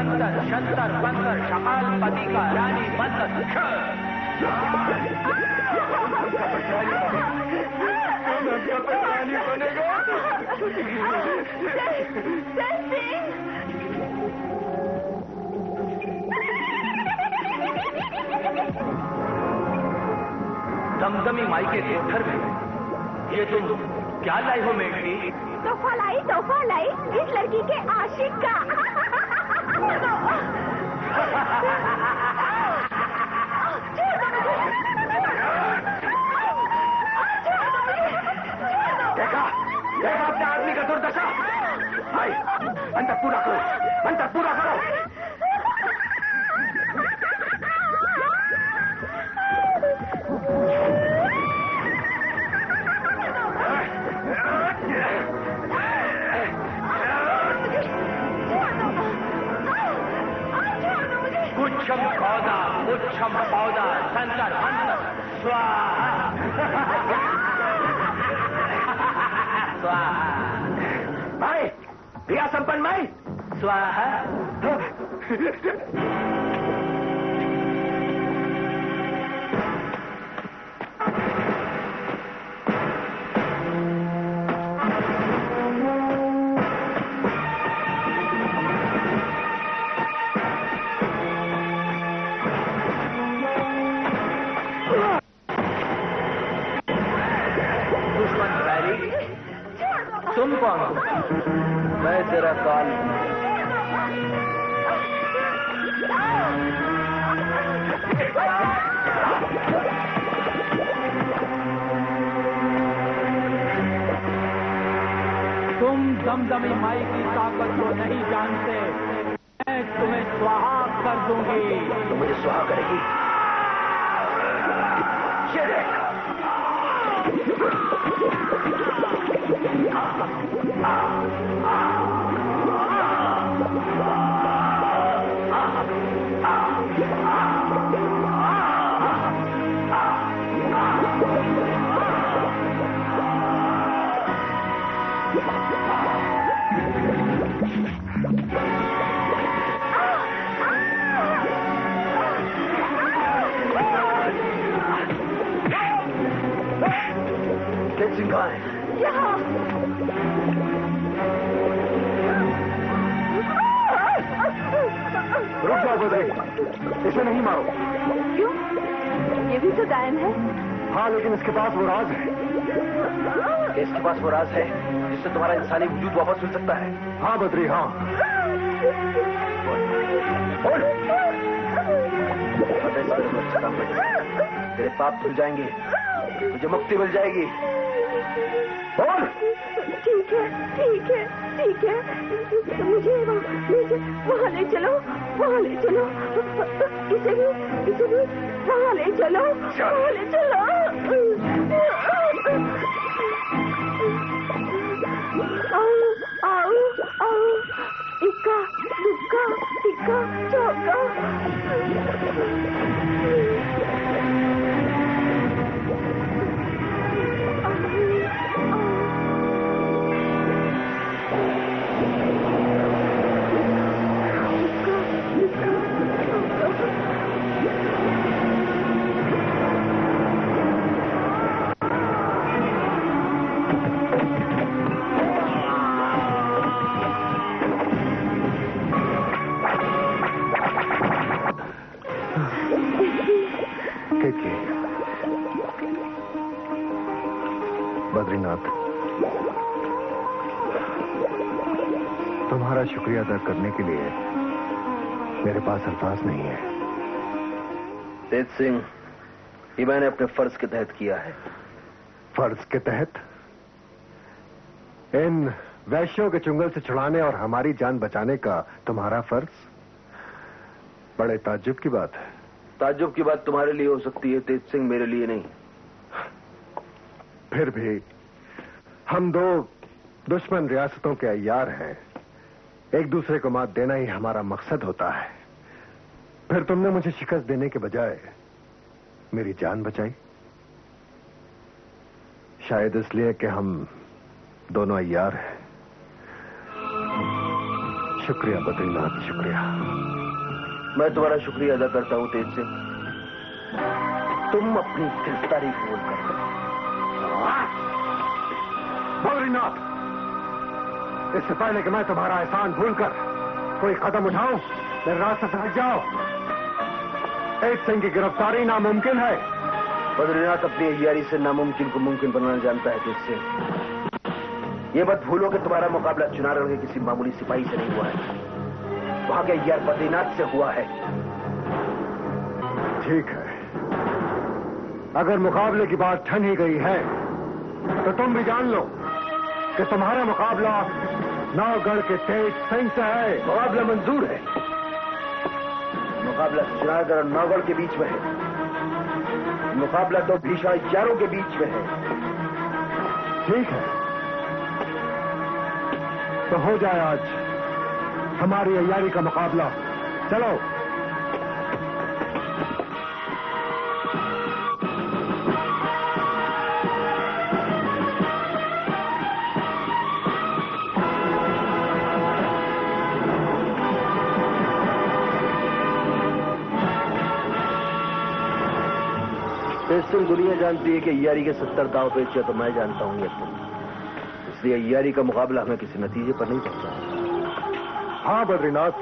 संतर शंतर बंतर शकाल पति का रानी बंतर बनेगा। दमदमी माई के घर में ये तुम क्या लाई हो मेघी? तोहफा लाई इस लड़की के आशिक का। देखा अपने आदमी का दुर्दशा। भाई अंतर पूरा करो। उच्छम पौधा संतर मंतर स्वाहा स्वाहा। भाई क्रिया संपन्न भाई स्वाहा। तुम कौन? मैं तेरा काल। तुम दमदमी माई की ताकत को नहीं जानते। मैं तुम्हें स्वाहा कर दूंगी। तुम मुझे स्वाहा करेगी? रुक जाओ बदरी, इसे नहीं मारो। क्यों? ये भी तो गायन है। हाँ, लेकिन इसके पास वो राज है। इसके पास वो राज है जिससे तुम्हारा इंसानी वजूद वापस मिल सकता है। हाँ बदरी, हाँ। तेरे पाप धुल जाएंगे, तुझे मुक्ति मिल जाएगी। बोल। ठीक है। मुझे वहाँ ले चलो। इसे भी वहाँ ले चलो। आओ। इक्का दुक्का टिक्का चौका। बद्रीनाथ, तुम्हारा शुक्रिया अदा करने के लिए मेरे पास अल्फाज नहीं है। तेज सिंह, ये मैंने अपने फर्ज के तहत किया है। फर्ज के तहत? इन वैश्यों के चुंगल से छुड़ाने और हमारी जान बचाने का तुम्हारा फर्ज? बड़े ताज्जुब की बात है। ताज्जुब की बात तुम्हारे लिए हो सकती है तेज सिंह, मेरे लिए नहीं। फिर भी हम दो दुश्मन रियासतों के अय्यार हैं। एक दूसरे को मात देना ही हमारा मकसद होता है। फिर तुमने मुझे शिकस्त देने के बजाय मेरी जान बचाई, शायद इसलिए कि हम दोनों अय्यार हैं। शुक्रिया बद्रीनाथ, शुक्रिया। मैं तुम्हारा शुक्रिया अदा करता हूं तेज सिंह। तुम अपनी गिरफ्तारी कबूल कर लो। बद्रीनाथ, इससे पहले कि मैं तुम्हारा एहसान भूलकर कोई कदम उठाऊं, मेरे रास्ते से हट जाओ। तेज सिंह की गिरफ्तारी नामुमकिन है। बद्रीनाथ अपनी अय्यारी से नामुमकिन को मुमकिन बनाना जानता है तेज सिंह। ये मत भूलो कि तुम्हारा मुकाबला चुनार के किसी मामूली सिपाही से नहीं हुआ है, वहां के अय्यार बद्रीनाथ से हुआ है। ठीक है, अगर मुकाबले की बात ठन ही गई है तो तुम भी जान लो कि तुम्हारा मुकाबला नौगढ़ के तेज सिंह से है। मुकाबला मंजूर है। मुकाबला चुनारगढ़ और नौगढ़ के बीच में है। मुकाबला तो भीषण अय्यारों के बीच में है। ठीक है, तो हो जाए आज हमारी अय्यारी का मुकाबला। चलो। तेज सिंह, दुनिया जानती है कि अय्यारी के 70 दांव पेच है, तो मैं जानता हूं ये तुम। इसलिए अय्यारी का मुकाबला हमें किसी नतीजे पर नहीं पहुंचा। हाँ बद्रीनाथ,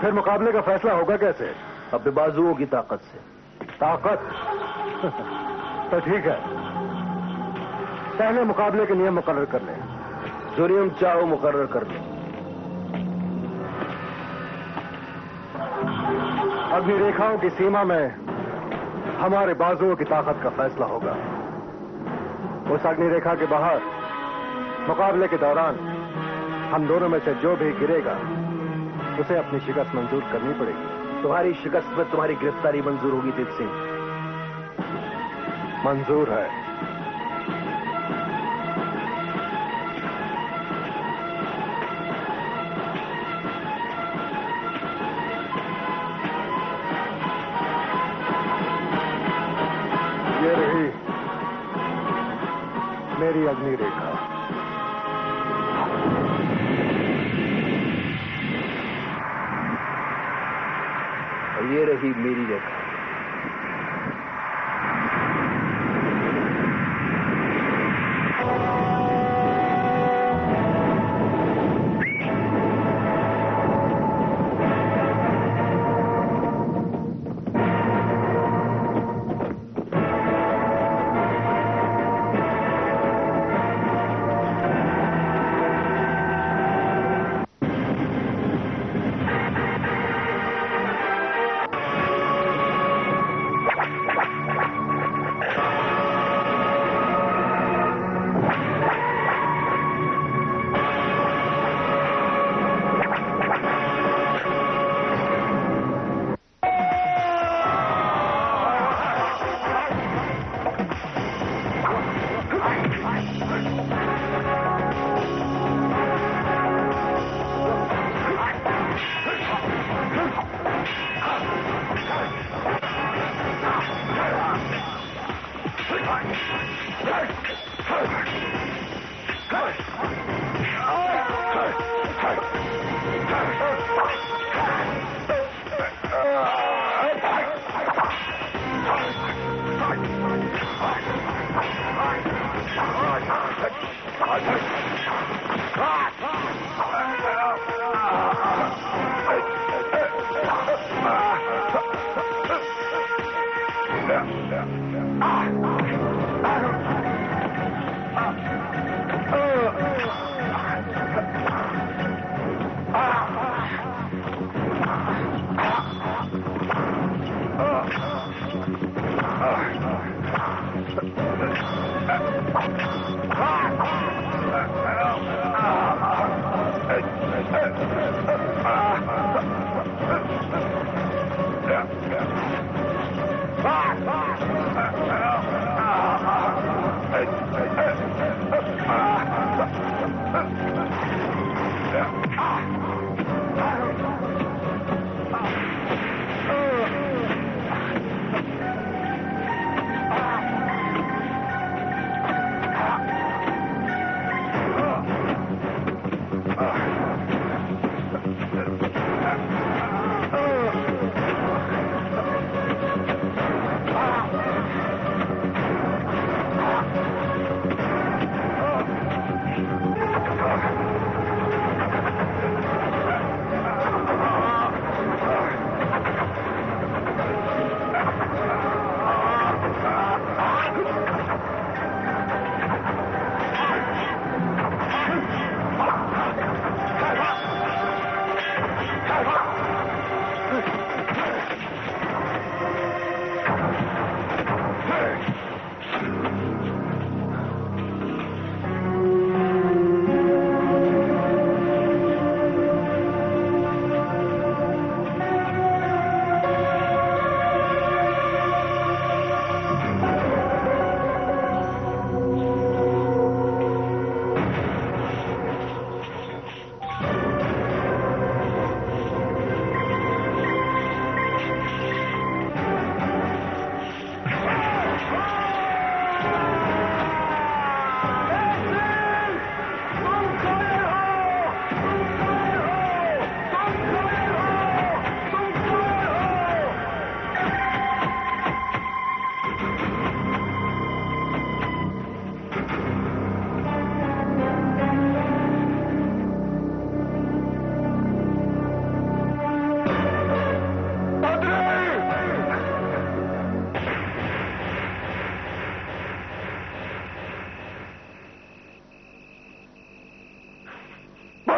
फिर मुकाबले का फैसला होगा कैसे? अपने बाजुओं की ताकत से। ताकत? तो ठीक है, पहले मुकाबले के नियम मुकर्रर कर लें। जो नियम चाहो मुकर्रर कर लो। अग्नि रेखाओं की सीमा में हमारे बाजुओं की ताकत का फैसला होगा। उस अग्नि रेखा के बाहर मुकाबले के दौरान हम दोनों में से जो भी गिरेगा उसे अपनी शिकस्त मंजूर करनी पड़ेगी। तुम्हारी शिकस्त में तुम्हारी गिरफ्तारी मंजूर होगी तेज सिंह। मंजूर है। ये रही मेरी अग्नि रेखा। और ये रही मेरी रेखा।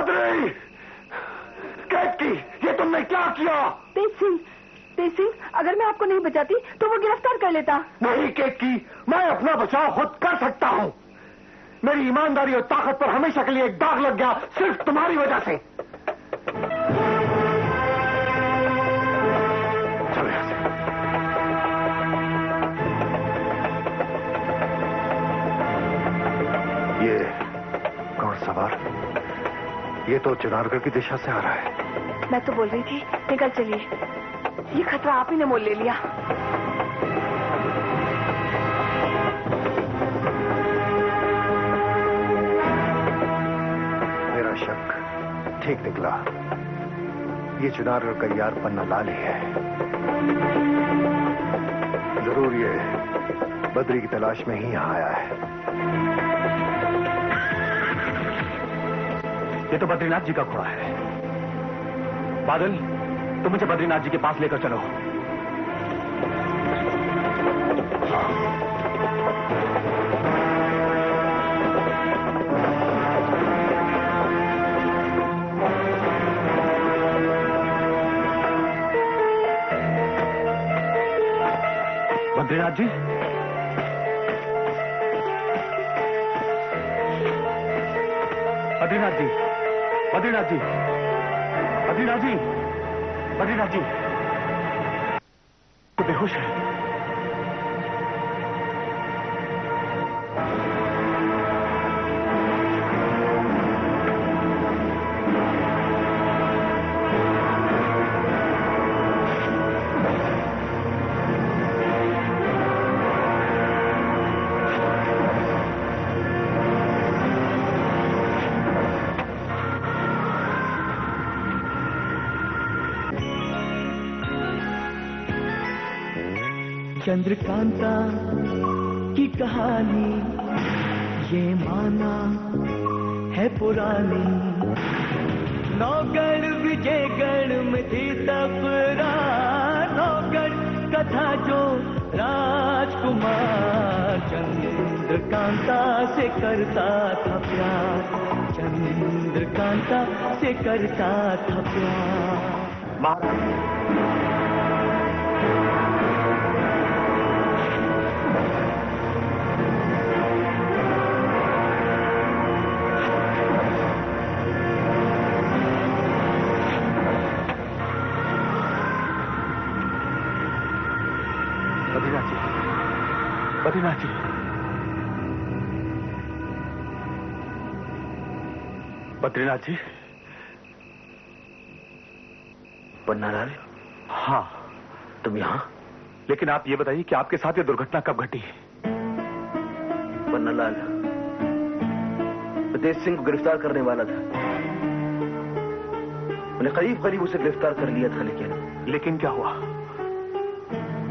बद्री, कैद की, ये तुमने क्या किया? तेज सिंह, अगर मैं आपको नहीं बचाती तो वो गिरफ्तार कर लेता। नहीं कैद की, मैं अपना बचाव खुद कर सकता हूं। मेरी ईमानदारी और ताकत पर हमेशा के लिए एक दाग लग गया, सिर्फ तुम्हारी वजह से। चलो यहां से। ये घुड़सवार, ये तो चुनारगढ़ की दिशा से आ रहा है। मैं तो बोल रही थी निकल चलिए, ये खतरा आप ही ने मोल ले लिया। मेरा शक ठीक निकला, ये चुनारगढ़ का यार पन्ना लाल ही है। जरूर ये बद्री की तलाश में ही यहां आया है। ये तो बद्रीनाथ जी का घोड़ा है। बादल, तुम मुझे बद्रीनाथ जी के पास लेकर चलो। बद्रीनाथ जी, बद्रीनाथ जी, बद्रीनाथ जी, बद्रीनाथ जी, बद्रीनाथ जी, तो बेहोश है। चंद्रकांता की कहानी ये माना है पुरानी, नौगढ़ विजयगढ़ में थी तकरार, नौगढ़ कथा जो राजकुमार चंद्रकांता से करता था प्यार, चंद्रकांता से करता था प्यार। बद्रीनाथ जी, बद्रीनाथ जी। पन्नालाल, हाँ तुम यहां? लेकिन आप ये बताइए कि आपके साथ ये दुर्घटना कब घटी? पन्नालाल, मैं तेज सिंह को गिरफ्तार करने वाला था। मैंने करीब करीब उसे गिरफ्तार कर लिया था, लेकिन क्या हुआ?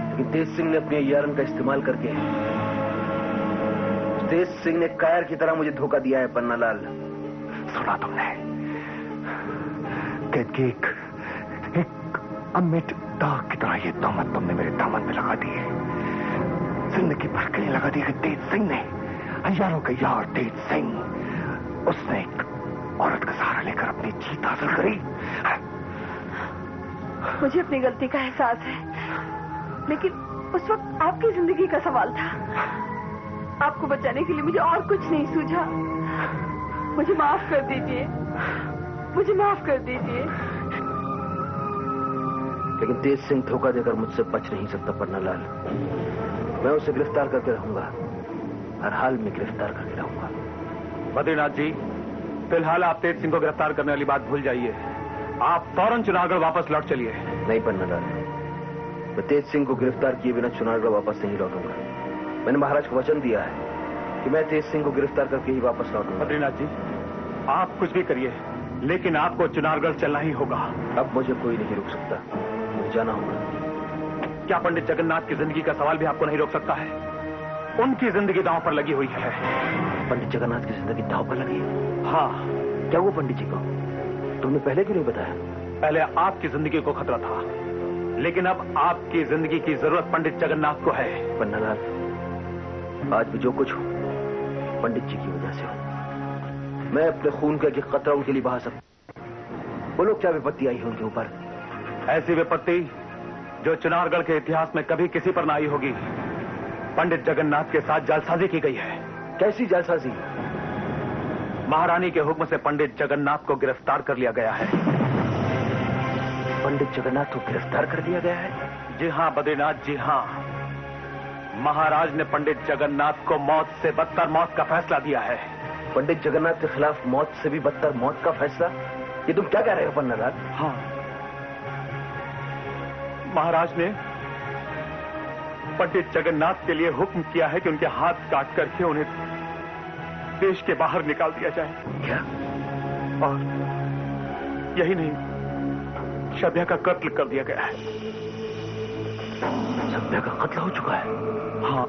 लेकिन तेज सिंह ने अपने यारन का इस्तेमाल करके, तेज सिंह ने कायर की तरह मुझे धोखा दिया है पन्नालाल। सुना तुमने? कैद की एक अमिट दाग की तरह ये तोहमत तुमने मेरे दामन पे लगा दी है। जिंदगी भर के लिए लगा दी है तेज सिंह ने, हजारों का यार तेज सिंह, उसने एक औरत का सहारा लेकर अपनी जीत हासिल करी। मुझे अपनी गलती का एहसास है, लेकिन उस वक्त आपकी जिंदगी का सवाल था। आपको बचाने के लिए मुझे और कुछ नहीं सूझा। मुझे माफ कर दीजिए, मुझे माफ कर दीजिए। लेकिन तेज सिंह धोखा देकर मुझसे बच नहीं सकता पन्नालाल। मैं उसे गिरफ्तार करके रहूंगा, हर हाल में गिरफ्तार करके रहूंगा। बद्रीनाथ जी, फिलहाल आप तेज सिंह को गिरफ्तार करने वाली बात भूल जाइए। आप फौरन चुनारगढ़ वापस लौट चलिए। नहीं पन्नालाल, मैं तेज सिंह को गिरफ्तार किए बिना चुनारगढ़ वापस नहीं लौटूंगा। मैंने महाराज को वचन दिया है कि मैं तेज सिंह को गिरफ्तार करके ही वापस लौटूंगा। बद्रीनाथ जी, आप कुछ भी करिए, लेकिन आपको चुनारगढ़ चलना ही होगा। अब मुझे कोई नहीं रोक सकता, मुझे जाना होगा। क्या पंडित जगन्नाथ की जिंदगी का सवाल भी आपको नहीं रोक सकता है? उनकी जिंदगी दांव पर लगी हुई है। पंडित जगन्नाथ की जिंदगी दांव पर लगी है? हाँ। क्या वो पंडित जी को तुमने पहले क्यों नहीं बताया? पहले आपकी जिंदगी को खतरा था, लेकिन अब आपकी जिंदगी की जरूरत पंडित जगन्नाथ को है। पन्नालाल, आज भी जो कुछ हो पंडित जी की वजह से हो। मैं अपने खून का एक कतरा उनके लिए बहा सकता। बोलो क्या विपत्ति आई है उनके ऊपर? ऐसी विपत्ति जो चुनारगढ़ के इतिहास में कभी किसी पर ना आई होगी। पंडित जगन्नाथ के साथ जालसाजी की गई है। कैसी जालसाजी? महारानी के हुक्म से पंडित जगन्नाथ को गिरफ्तार कर लिया गया है। पंडित जगन्नाथ को गिरफ्तार कर दिया गया है? जी हां बद्रीनाथ, जी हां। महाराज ने पंडित जगन्नाथ को मौत से बदतर मौत का फैसला दिया है। पंडित जगन्नाथ के खिलाफ मौत से भी बदतर मौत का फैसला? ये तुम क्या कह रहे हो पन्नालाल? हाँ, महाराज ने पंडित जगन्नाथ के लिए हुक्म किया है कि उनके हाथ काट करके उन्हें देश के बाहर निकाल दिया जाए। क्या? और यही नहीं, सभ्या का कत्ल कर दिया गया है। सभ्या का कत्ल हो चुका है? हाँ।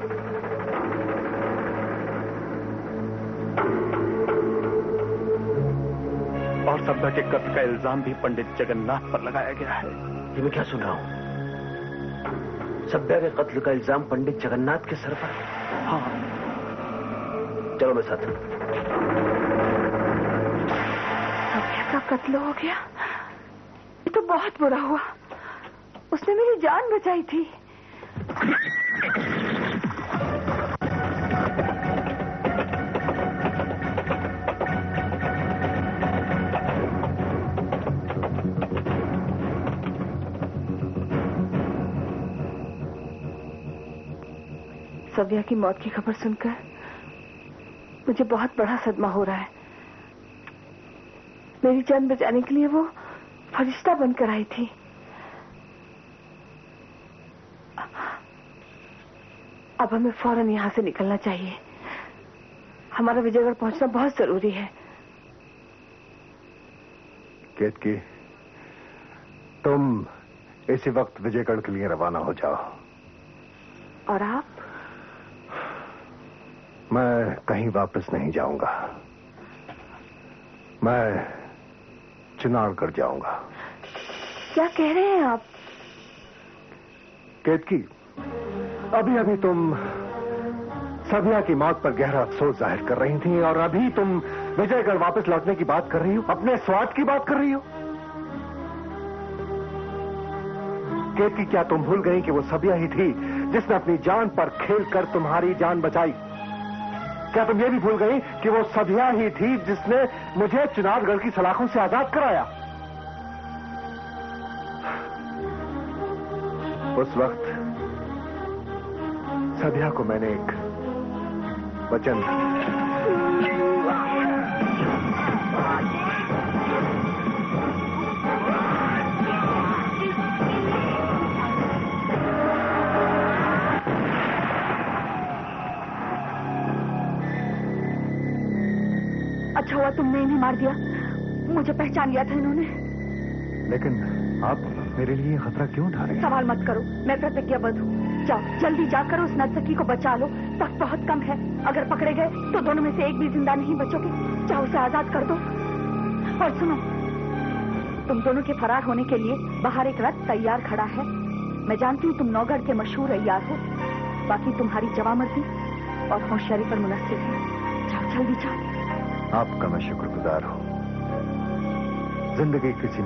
और सभ्या के कत्ल का इल्जाम भी पंडित जगन्नाथ पर लगाया गया है। ये मैं क्या सुन रहा हूं? सभ्या के कत्ल का इल्जाम पंडित जगन्नाथ के सर पर? हाँ। चलो मैं साथ। सभ्या का कत्ल हो गया? ये तो बहुत बुरा हुआ। उसने मेरी जान बचाई थी। सभ्या की मौत की खबर सुनकर मुझे बहुत बड़ा सदमा हो रहा है। मेरी जान बचाने के लिए वो फरिश्ता बनकर आई थी। अब हमें फौरन यहां से निकलना चाहिए। हमारा विजयगढ़ पहुंचना बहुत जरूरी है। केतकी, तुम इसी वक्त विजयगढ़ के लिए रवाना हो जाओ। और आप? मैं कहीं वापस नहीं जाऊंगा। मैं चुनारगढ़ जाऊंगा। क्या कह रहे हैं आप? केतकी, अभी अभी तुम सभ्या की मौत पर गहरा अफसोस जाहिर कर रही थी और अभी तुम विजयगढ़ वापस लौटने की बात कर रही हो, अपने स्वार्थ की बात कर रही हो। केतकी, क्या तुम भूल गई कि वो सभ्या ही थी जिसने अपनी जान पर खेलकर तुम्हारी जान बचाई? क्या तुम ये भी भूल गई कि वो सभ्या ही थी जिसने मुझे चुनारगढ़ की सलाखों से आजाद कराया? उस वक्त सभ्या को मैंने एक वचन दिया। अच्छा हुआ तुमने इन्हें मार दिया। मुझे पहचान लिया था इन्होंने। लेकिन आप मेरे लिए खतरा क्यों उठा रहे हैं? सवाल मत करो, मैं प्रतिज्ञाबद्ध हूँ। जाओ, जल्दी जाकर उस नर्तकी को बचा लो। वक्त बहुत कम है। अगर पकड़े गए तो दोनों में से एक भी जिंदा नहीं बचोगे। जाओ, उसे आजाद कर दो। और सुनो, तुम दोनों के फरार होने के लिए बाहर एक रथ तैयार खड़ा है। मैं जानती हूँ तुम नौगढ़ के मशहूर अय्यार हो। बाकी तुम्हारी जवामर्दी और होशियारी पर मुनस्सिर है। जाओ, जल्दी जाओ। आपका मैं शुक्रगुजार हूं। जिंदगी किसी